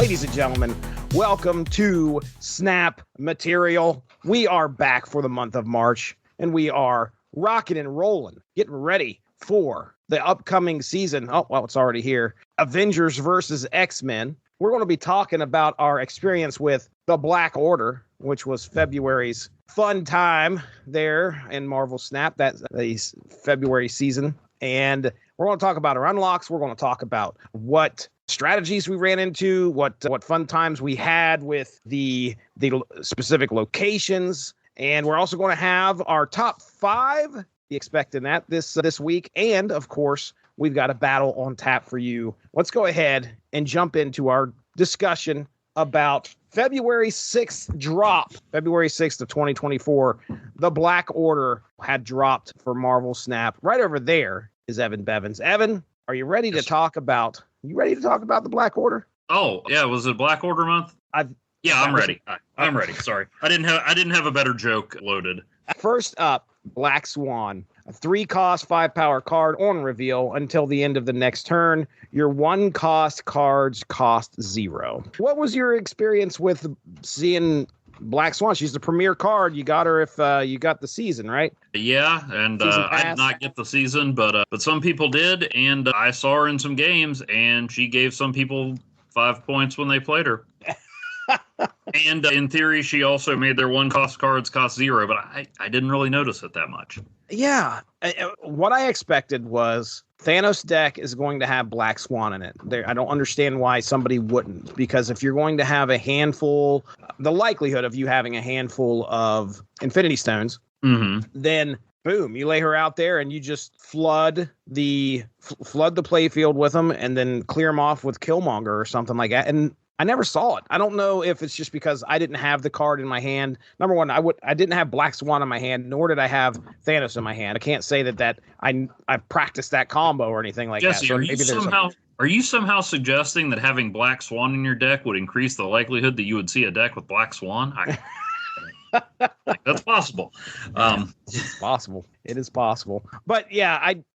Ladies and gentlemen, welcome to Snap Material. We are back for the month of March, and we are rocking and rolling, getting ready for the upcoming season. Oh, well, it's already here. Avengers versus X-Men. We're going to be talking about our experience with the Black Order, which was February's fun time there in Marvel Snap, that's the February season. And we're going to talk about our unlocks. We're going to talk about what strategies we ran into, what fun times we had with the specific locations. And we're also going to have our top 5. Be expecting that this week. And of course, we've got a battle on tap for you. Let's go ahead and jump into our discussion about February 6th drop. February 6th of 2024. The Black Order had dropped for Marvel Snap. Right over there is Evan Bevins. Evan, are you ready to talk about the Black Order? Oh, yeah. Was it Black Order month? I'm ready. I'm ready. Sorry. I didn't have a better joke loaded. First up, Black Swan, a 3-cost, 5-power card on reveal until the end of the next turn. Your 1-cost cards cost 0. What was your experience with seeing Black Swan? She's the premier card. You got her if you got the season, right? Yeah, and I did not get the season, but some people did, and I saw her in some games, and she gave some people 5 points when they played her. And in theory, she also made their 1-cost cards cost 0, but I didn't really notice it that much. Yeah. What I expected was Thanos deck is going to have Black Swan in it. I don't understand why somebody wouldn't, because if you're going to have a handful, the likelihood of you having a handful of Infinity Stones, then boom, you lay her out there and you just flood the playfield with them and then clear them off with Killmonger or something like that. And I never saw it. I don't know if it's just because I didn't have the card in my hand. Number one, I didn't have Black Swan in my hand, nor did I have Thanos in my hand. I can't say that I've practiced that combo or anything like Jesse, that. Are you somehow suggesting that having Black Swan in your deck would increase the likelihood that you would see a deck with Black Swan? That's possible. It's possible. It is possible. But yeah,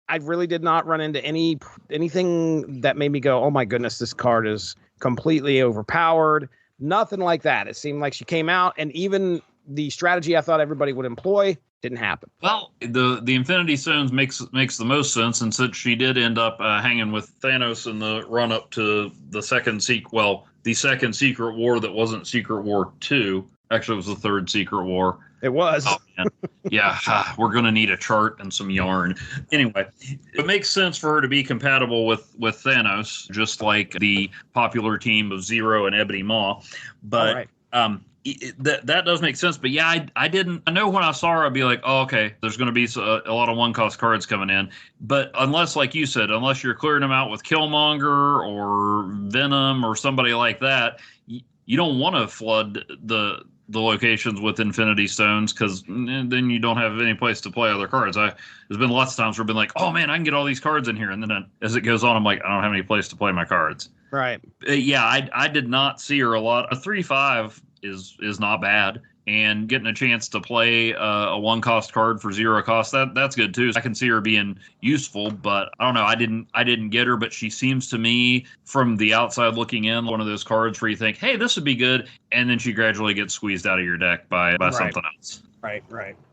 I really did not run into anything that made me go, oh my goodness, this card is completely overpowered. Nothing like that. It seemed like she came out, and even the strategy I thought everybody would employ didn't happen. Well, the Infinity Stones makes the most sense, and since she did end up hanging with Thanos in the run up to the second Secret War that wasn't Secret War 2. Actually, it was the third Secret War. It was. Oh, man. Yeah, we're going to need a chart and some yarn. Anyway, it makes sense for her to be compatible with Thanos, just like the popular team of Zero and Ebony Maw. But that does make sense. But yeah, I know when I saw her, I'd be like, oh, okay, there's going to be a lot of 1-cost cards coming in. But unless, like you said, unless you're clearing them out with Killmonger or Venom or somebody like that, you don't want to flood the locations with Infinity Stones, because then you don't have any place to play other cards. There's been lots of times where I've been like, oh man, I can get all these cards in here, and then as it goes on, I'm like, I don't have any place to play my cards. Right. Yeah, I did not see her a lot. A 3/5 is not bad, and getting a chance to play a 1-cost card for 0 cost, that's good too. I can see her being useful, but I don't know. I didn't get her, but she seems to me, from the outside looking in, one of those cards where you think, hey, this would be good, and then she gradually gets squeezed out of your deck by something else. Right.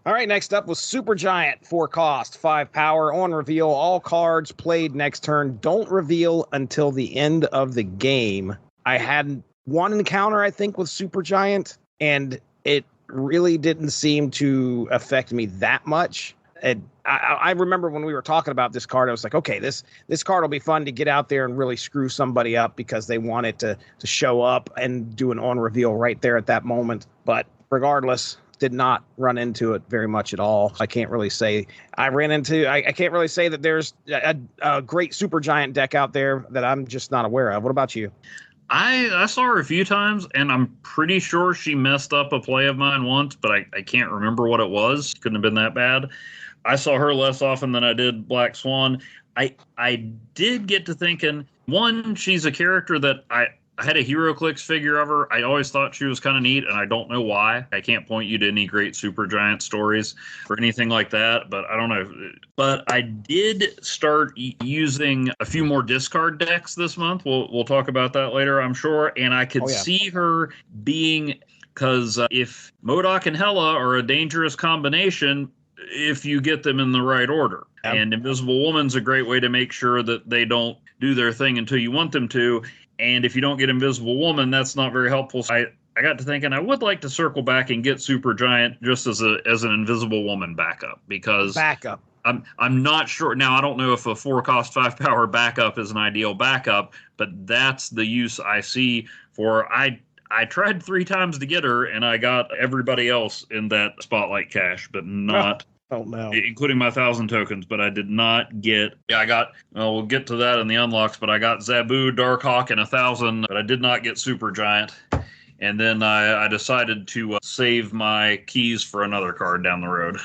All right, next up was Supergiant, 4-cost, 5 power, on reveal. All cards played next turn don't reveal until the end of the game. I had one encounter, I think, with Supergiant, and it really didn't seem to affect me that much. I remember when we were talking about this card, I was like, okay, this card will be fun to get out there and really screw somebody up because they want it to show up and do an on reveal right there at that moment. But regardless, did not run into it very much at all. I can't really say I can't really say that there's a great Supergiant deck out there that I'm just not aware of. What about you? I saw her a few times, and I'm pretty sure she messed up a play of mine once, but I can't remember what it was. Couldn't have been that bad. I saw her less often than I did Black Swan. I did get to thinking, one, she's a character that I had a HeroClix figure of her. I always thought she was kind of neat, and I don't know why. I can't point you to any great Supergiant stories or anything like that, but I don't know. But I did start using a few more discard decks this month. We'll talk about that later, I'm sure. And I could see her being, because if MODOK and Hela are a dangerous combination if you get them in the right order. Yep. And Invisible Woman's a great way to make sure that they don't do their thing until you want them to. And if you don't get Invisible Woman, that's not very helpful. So I got to thinking I would like to circle back and get Supergiant just as an Invisible Woman backup, because I'm not sure. Now, I don't know if a 4-cost 5-power backup is an ideal backup, but that's the use I see for. I tried 3 times to get her, and I got everybody else in that Spotlight cache, but not. Oh, no. Including my 1,000 tokens, but I did not get. Yeah, I got. Well, we'll get to that in the unlocks, but I got Zabu, Darkhawk, and 1,000, but I did not get Supergiant. And then I decided to save my keys for another card down the road.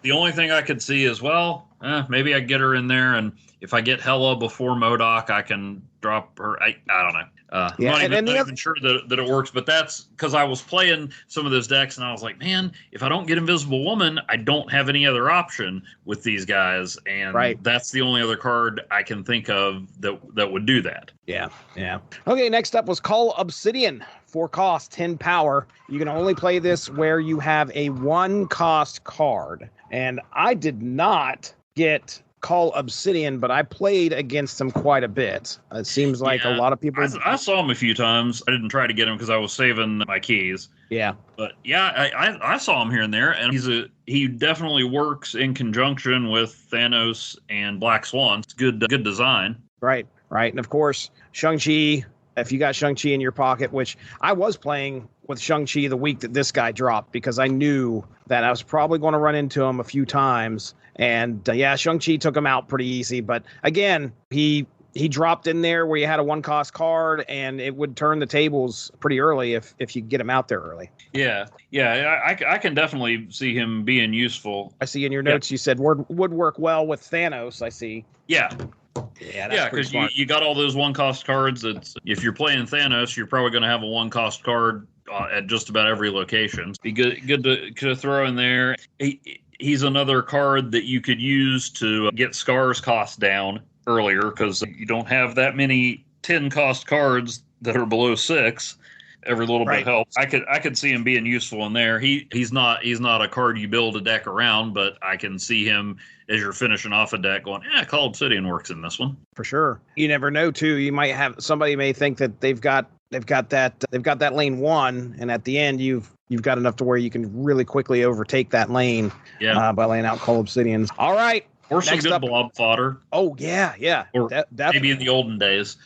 The only thing I could see is, maybe I get her in there, and if I get Hela before MODOK, I can drop her. I don't know. I'm not even sure that it works, but that's because I was playing some of those decks, and I was like, man, if I don't get Invisible Woman, I don't have any other option with these guys, and that's the only other card I can think of that would do that. Yeah. Okay, next up was Call Obsidian. 4 cost, 10 power. You can only play this where you have a 1-cost card, and I did not get Call Obsidian, but I played against him quite a bit. It seems like a lot of people. I saw him a few times. I didn't try to get him because I was saving my keys. Yeah, but I saw him here and there, and he definitely works in conjunction with Thanos and Black Swan. It's good design. Right, and of course Shang-Chi. If you got Shang-Chi in your pocket, which I was playing with Shang-Chi the week that this guy dropped, because I knew that I was probably going to run into him a few times. And Shang-Chi took him out pretty easy. But again, he dropped in there where you had a 1-cost card, and it would turn the tables pretty early if you get him out there early. Yeah, I can definitely see him being useful. I see in your notes you said would work well with Thanos, I see. Yeah, because you got all those 1-cost cards. If you're playing Thanos, you're probably going to have a 1-cost card at just about every location. Be good to throw in there. He's another card that you could use to get Scar's cost down earlier, because you don't have that many 10-cost cards that are below 6. Every little bit helps. I could see him being useful in there. He's not a card you build a deck around, but I can see him as you're finishing off a deck going, Call Obsidian works in this one. For sure. You never know too. You might have somebody may think that they've got that lane 1, and at the end you've got enough to where you can really quickly overtake that lane by laying out Call Obsidians. All right. Or some good blob fodder. Oh, yeah. Or maybe in the olden days.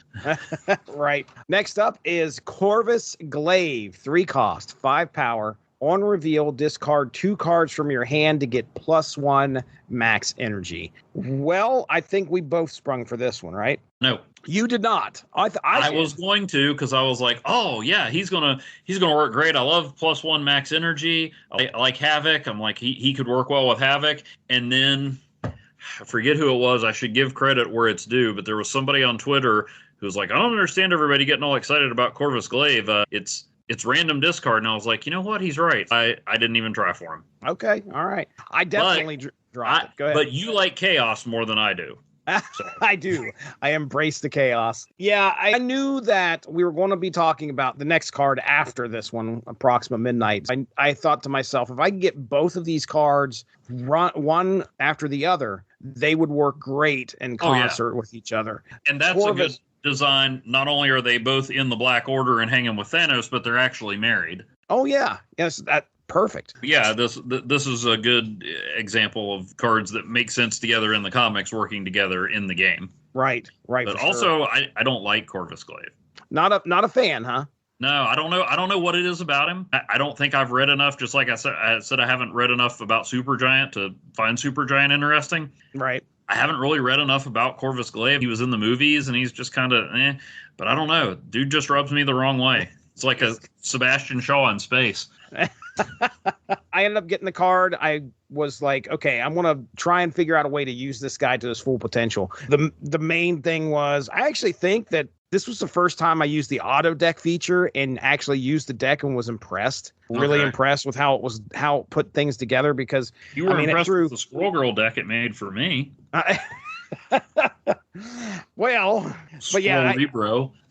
Right. Next up is Corvus Glaive. 3 cost, 5 power. On reveal, discard 2 cards from your hand to get +1 max energy. Well, I think we both sprung for this one, right? No. You did not. I was going to, because I was like, oh yeah, he's gonna work great. I love +1 max energy. I like Havoc. I'm like, he could work well with Havoc. And then I forget who it was. I should give credit where it's due, but there was somebody on Twitter who was like, I don't understand everybody getting all excited about Corvus Glaive. It's random discard. And I was like, you know what? He's right. I didn't even try for him. Okay. All right. I definitely dropped it. Go ahead. But you like chaos more than I do. So. I do. I embrace the chaos. Yeah, I knew that we were going to be talking about the next card after this one, approximate midnight. I thought to myself, if I can get both of these cards one after the other, they would work great in concert with each other. And that's a good design. Not only are they both in the Black Order and hanging with Thanos, but they're actually married. Oh, yeah. Yes, perfect. Yeah, this is a good example of cards that make sense together in the comics, working together in the game. Right. But also, I don't like Corvus Glaive. Not a fan, huh? No, I don't know. I don't know what it is about him. I don't think I've read enough. Just like I said, I haven't read enough about Supergiant to find Supergiant interesting. Right. I haven't really read enough about Corvus Glaive. He was in the movies, and he's just kind of but I don't know. Dude just rubs me the wrong way. It's like a Sebastian Shaw in space. I ended up getting the card. I was like, okay, I'm gonna try and figure out a way to use this guy to his full potential. The main thing was I actually think that this was the first time I used the auto deck feature and actually used the deck and was impressed. Really impressed with how it put things together, because you were impressed with the Squirrel Girl deck it made for me. Well, but yeah,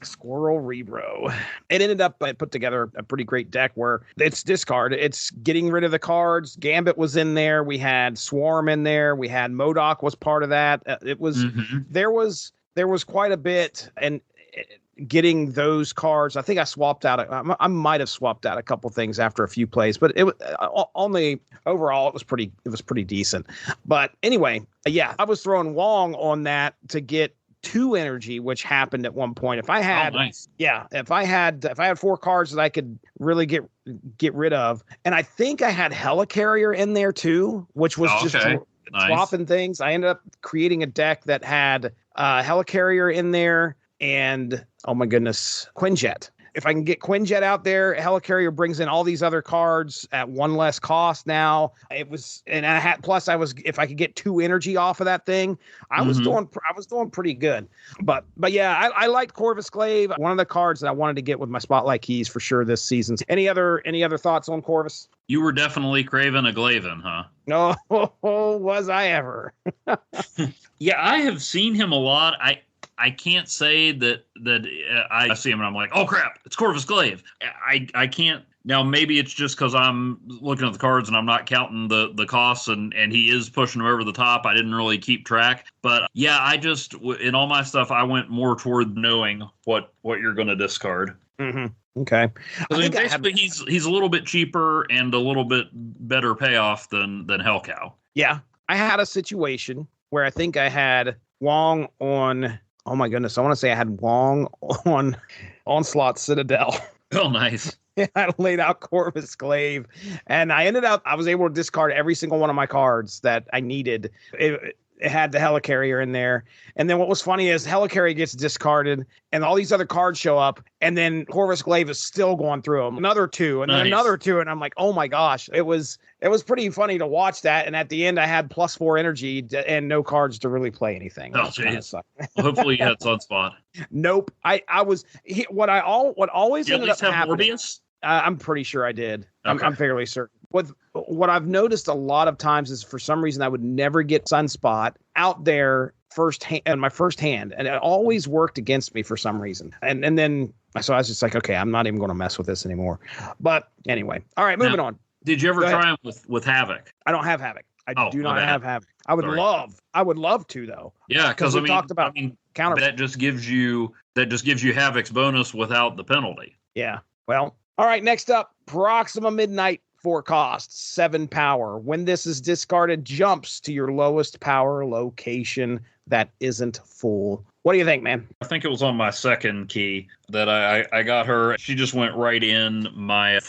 Squirrel Rebro. It ended up, I put together a pretty great deck where it's discard. It's getting rid of the cards. Gambit was in there. We had Swarm in there. We had MODOK was part of that. It was, there was quite a bit, and getting those cards, I think I swapped out. I might have swapped out a couple things after a few plays, but it was only overall it was pretty decent. But anyway, yeah, I was throwing Wong on that to get 2 energy, which happened at one point. If I had, if I had 4 cards that I could really get rid of, and I think I had Helicarrier in there too, which was swapping things. I ended up creating a deck that had Helicarrier in there. And oh my goodness, Quinjet. If I can get Quinjet out there, Helicarrier brings in all these other cards at 1 less cost now. It was, and I had, plus I was, if I could get 2 energy off of that thing, I was doing pretty good. But yeah, I liked Corvus Glaive. One of the cards that I wanted to get with my Spotlight keys for sure this season. Any other thoughts on Corvus? You were definitely craving a Glaven, huh? No, was I ever? Yeah, I have seen him a lot. I can't say that I see him and I'm like, oh crap, it's Corvus Glaive. I can't. Now maybe it's just because I'm looking at the cards and I'm not counting the costs, and he is pushing them over the top. I didn't really keep track, but yeah, I just, in all my stuff, I went more toward knowing what you're going to discard. Mm-hmm. Okay. I mean, basically, he's a little bit cheaper and a little bit better payoff than Hellcow. Yeah, I had a situation where I think I had Wong on. Oh my goodness! I want to say I had Wong on Onslaught Citadel. Oh, nice. I laid out Corvus Glaive, and I was able to discard every single one of my cards that I needed. It had the Helicarrier in there. And then what was funny is Helicarrier gets discarded and all these other cards show up, and then Corvus Glaive is still going through them. Another 2 and then another 2. And I'm like, oh my gosh, it was pretty funny to watch that. And at the end I had +4 energy and no cards to really play anything. Oh, geez. Well, hopefully you had Sunspot. Nope. What always ended up happening. Morbius? I'm pretty sure I did. Okay. I'm fairly certain. What I've noticed a lot of times is for some reason I would never get Sunspot out there in my first hand, and it always worked against me for some reason. And then so I was just like, okay, I'm not even going to mess with this anymore. But anyway, all right, moving on. Did you ever try him with Havoc? I don't have Havoc. I do not have Havoc. I would love to though. Yeah, because we talked about counter. That just gives you Havoc's bonus without the penalty. Yeah. Well, all right. Next up, Proxima Midnight. 4 costs, 7 power. When this is discarded, jumps to your lowest power location that isn't full. What do you think, man? I think it was on my second key that I got her. She just went right in my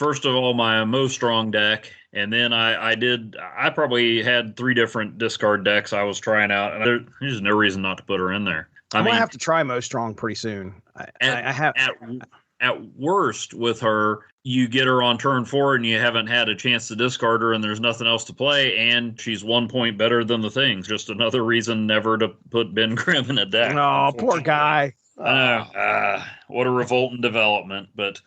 most strong deck. And then I probably had 3 different discard decks I was trying out. And there's no reason not to put her in there. I'm going to have to try most strong pretty soon. I have. At worst with her, you get her on turn 4 and you haven't had a chance to discard her and there's nothing else to play, and she's 1 point better than the things. Just another reason never to put Ben Grimm in a deck. Oh, poor guy. What a revolting development. But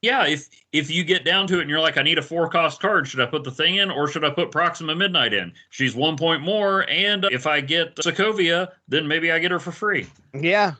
yeah, if you get down to it and you're like, I need a 4-cost card, should I put the thing in or should I put Proxima Midnight in? She's 1 point more, and if I get Sokovia, then maybe I get her for free. Yeah.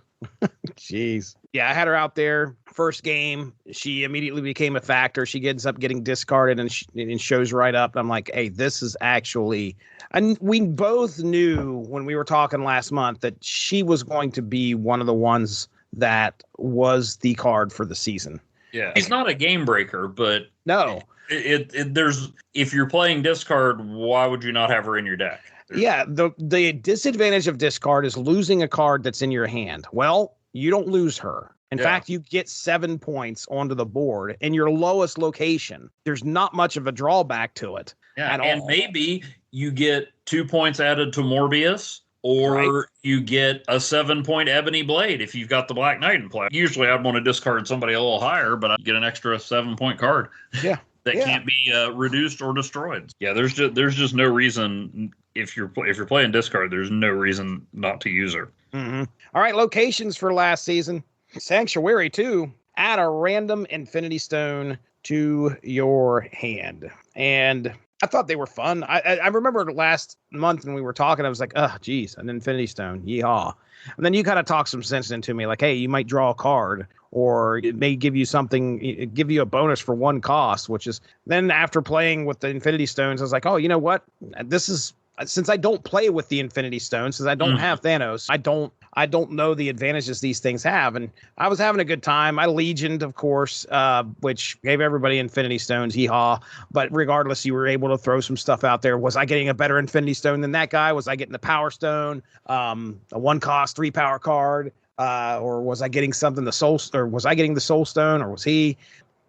Jeez. Yeah, I had her out there. First game, she immediately became a factor. She ends up getting discarded and shows right up. I'm like, hey, this is actually... And we both knew when we were talking last month that she was going to be one of the ones that was the card for the season. Yeah, she's not a game breaker, but... No. There's if you're playing discard, why would you not have her in your deck? Yeah, the disadvantage of discard is losing a card that's in your hand. Well, you don't lose her. In fact, you get 7 points onto the board in your lowest location. There's not much of a drawback to it. Yeah, and maybe you get 2 points added to Morbius, or you get a 7-point Ebony Blade if you've got the Black Knight in play. Usually I'd want to discard somebody a little higher, but I get an extra 7-point card. Yeah. that can't be reduced or destroyed. Yeah, there's just no reason if you're playing discard, there's no reason not to use her. Mm-hmm. All right, locations for last season. Sanctuary 2, add a random Infinity Stone to your hand. And I thought they were fun. I remember last month when we were talking, I was like, oh, geez, an Infinity Stone, yeehaw. And then you kind of talked some sense into me, like, hey, you might draw a card, or it may give you something, give you a bonus for one cost, which is, then after playing with the Infinity Stones, I was like, oh, you know what? This is, since I don't play with the Infinity Stones, since I don't have Thanos, I don't know the advantages these things have. And I was having a good time. I legioned, of course, which gave everybody Infinity Stones, yeehaw. But regardless, you were able to throw some stuff out there. Was I getting a better Infinity Stone than that guy? Was I getting the Power Stone, a 1-cost 3-power card? Or was I getting something, was I getting the Soul Stone, or was he?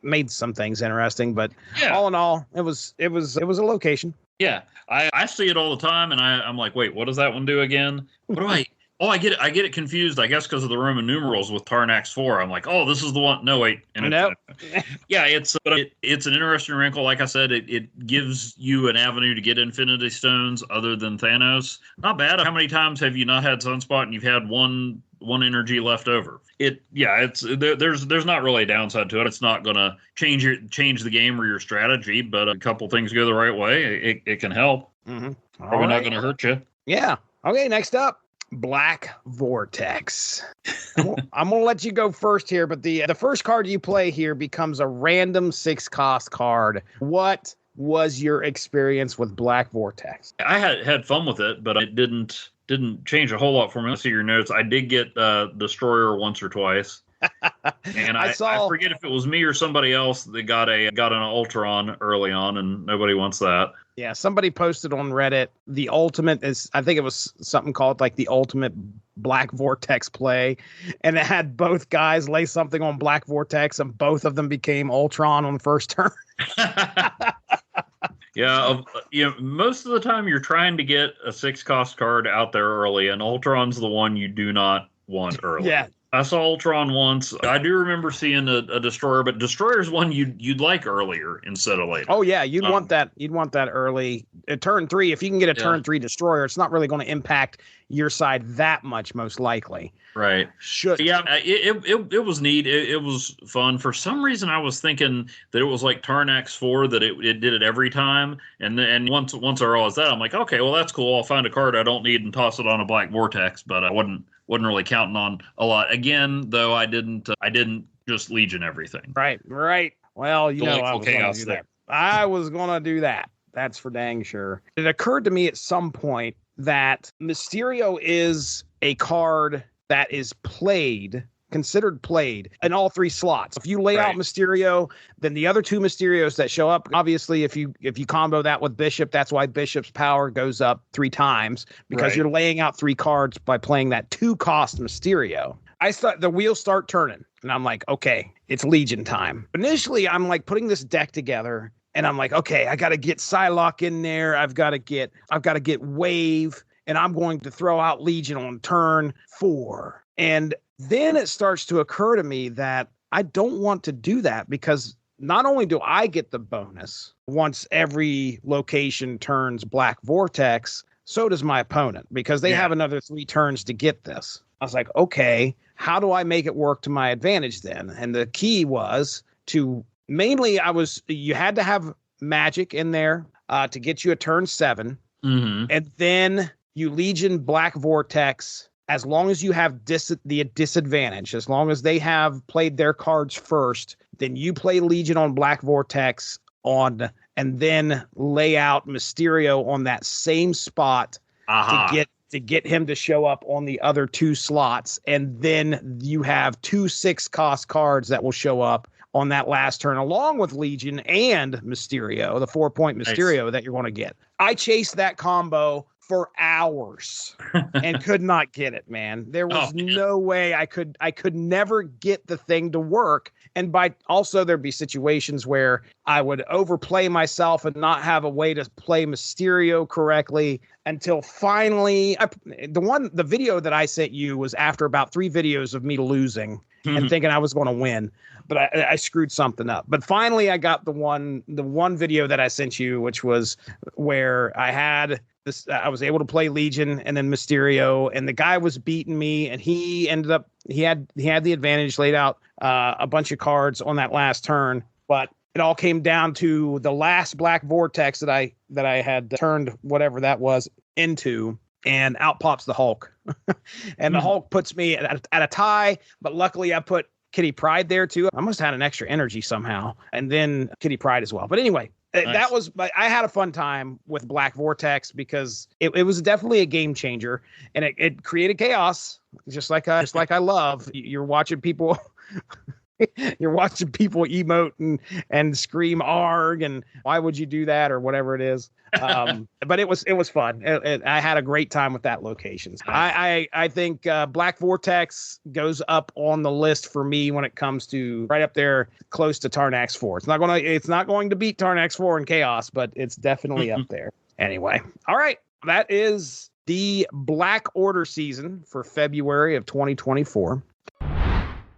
Made some things interesting, but all in all, it was a location. Yeah, I see it all the time, and I'm like, wait, what does that one do again? What do I? Oh, I get it confused, I guess, because of the Roman numerals with Tarnax 4. I'm like, oh, this is the one. No, wait. Nope. Yeah, it's an interesting wrinkle. Like I said, it gives you an avenue to get Infinity Stones other than Thanos. Not bad. How many times have you not had Sunspot and you've had one energy left over? There's not really a downside to it. It's not going to change the game or your strategy, but a couple things go the right way, it can help. Mm-hmm. Probably not going to hurt you. Yeah. Okay, next up, Black Vortex. I'm going to let you go first here, but the first card you play here becomes a random 6-cost card. What was your experience with Black Vortex? I had fun with it, but it didn't change a whole lot for me. Let's see your notes. I did get Destroyer once or twice. And I forget if it was me or somebody else that got an Ultron early on, and nobody wants that. Yeah, somebody posted on Reddit, the ultimate is, I think it was something called like the ultimate Black Vortex play, and it had both guys lay something on Black Vortex, and both of them became Ultron on the first turn. Yeah, most of the time you're trying to get a 6-cost card out there early, and Ultron's the one you do not want early. Yeah. I saw Ultron once. I do remember seeing a Destroyer, but Destroyer's one you'd like earlier instead of later. Oh yeah, you'd want that. You'd want that early. At turn 3, if you can get a turn 3 Destroyer, it's not really going to impact your side that much, most likely. Right. Yeah, it was neat. It was fun. For some reason, I was thinking that it was like Tarnax 4, that it did it every time. And once I realized that, I'm like, okay, well, that's cool. I'll find a card I don't need and toss it on a Black Vortex. But I wasn't really counting on a lot. Again, though, I didn't just Legion everything. Right. Well, I was going to do that. I was going to do that. That's for dang sure. It occurred to me at some point that Mysterio is a card that is considered played in all 3 slots. If you lay out Mysterio, then the other 2 Mysterios that show up, obviously if you combo that with Bishop, that's why Bishop's power goes up 3 times, because you're laying out 3 cards by playing that 2-cost Mysterio. I thought the wheels start turning, and I'm like, okay, it's Legion time. Initially, I'm like putting this deck together, and I'm like, okay, I got to get Psylocke in there. I've got to get Wave, and I'm going to throw out Legion on turn 4. And then it starts to occur to me that I don't want to do that, because not only do I get the bonus once every location turns Black Vortex, so does my opponent, because they have another 3 turns to get this. I was like, okay, how do I make it work to my advantage then? And the key was to you had to have magic in there to get you a turn 7. Mm-hmm. And then you Legion Black Vortex as long as you have the disadvantage. As long as they have played their cards first, then you play Legion on Black Vortex and then lay out Mysterio on that same spot to get him to show up on the other 2 slots. And then you have 2 6-cost cards that will show up on that last turn, along with Legion and Mysterio, the 4-point Mysterio that you're going to get. I chased that combo for hours and could not get it, man. There was no way I could never get the thing to work. And there'd be situations where I would overplay myself and not have a way to play Mysterio correctly until finally the video that I sent you was after about 3 videos of me losing. and thinking I was going to win, but I screwed something up. But finally, I got the one video that I sent you, which was where I had this. I was able to play Legion and then Mysterio, and the guy was beating me, and he ended up he had the advantage, laid out a bunch of cards on that last turn, but it all came down to the last Black Vortex that I had turned whatever that was into, and out pops the Hulk. And the Hulk puts me at a tie, but luckily I put Kitty Pryde there too. I must have had an extra energy somehow, and then Kitty Pryde as well. But anyway, nice. I had a fun time with Black Vortex because it was definitely a game changer, and it created chaos, just like I love. You're watching people. You're watching people emote and scream "arg" and why would you do that or whatever it is. But it was fun. I had a great time with that location. I think Black Vortex goes up on the list for me when it comes to right up there close to Tarnax 4. It's not going to beat Tarnax 4 in Chaos, but it's definitely up there. Anyway, all right, that is the Black Order season for February of 2024.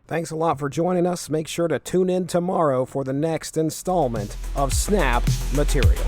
Thanks a lot for joining us. Make sure to tune in tomorrow for the next installment of Snap Material.